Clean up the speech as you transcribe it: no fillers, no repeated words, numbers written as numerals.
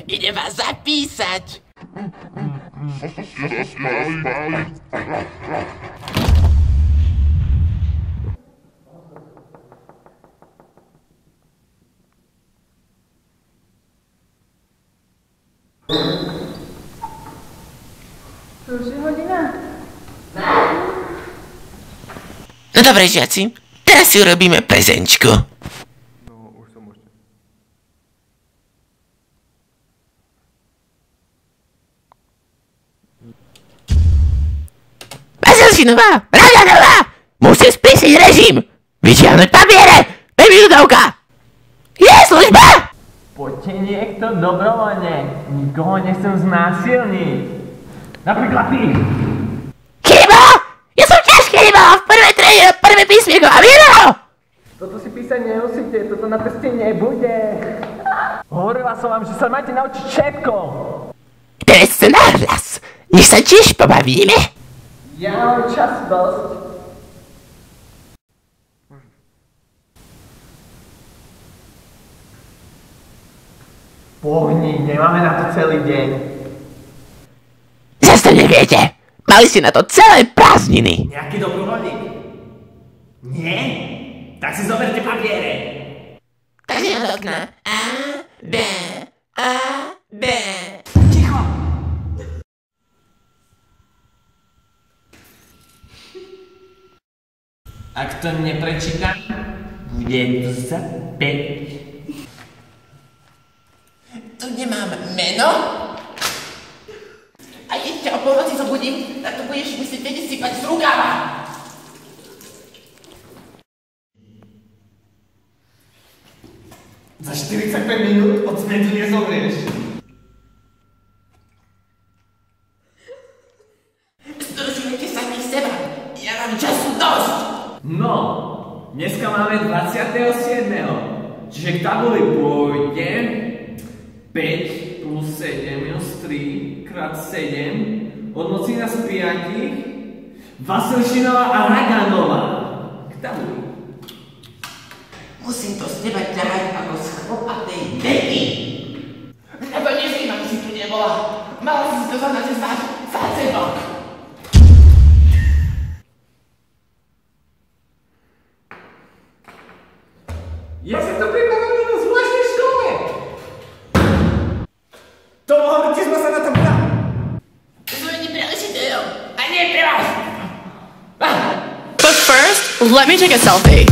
Idem vás zapísať. To už je hodina. No dobre, žiaci, teraz si urobíme prezenčko. No, už som ešte. Bazilšinová, Radanová, musíte sprísniť režim. Vytiahnuť papiere, 5 minútovka. Je služba! Poďte niekto dobrovoľne, nikoho nechcem znásilniť. Napríklad ty! Chyba! Ja som ťažký ryba v prvej triede na prvé písmienko a videl! Toto si písať nemusíte, toto na teste nebude. Hovorila som vám, že sa máte naučiť všetko. Teraz sa nahlas, nech sa tiež pobavíme. Ja mám čas dosť. Pohni, nemáme na to celý deň. Zas to neviete, mali ste na to celé prázdniny. Nejaký dobrovoľník? Nie? Tak si zoberte papiere. Takže od okna A, B, A, B. Ticho! Ak to neprečítam, bude to za 5. Tu nemám meno? A keď ťa o polnoci zobudím, tak to budeš musieť vedieť sypať z rukava. Za 45 minút od smetu nezomrieš. Zdržujete sami seba. Ja mám času dosť. No, dneska máme 27. Čiže k tabuli pôjde 5 plus 7 3 krát 7 odmocnina z 5 Vasilšinová a Raganová. K tabuli. Musím to z teba ťahať ako z chlopatej deky. Lebo nezrím, aby si tu nebola. Mala si to zadať cez váš facetok. Ja som to pripravený na zvláštnej škole. To mohlo byť, že sme sa na tom brali. To sme nebrali si dejo. A nie pre vás. But first, let me take a selfie.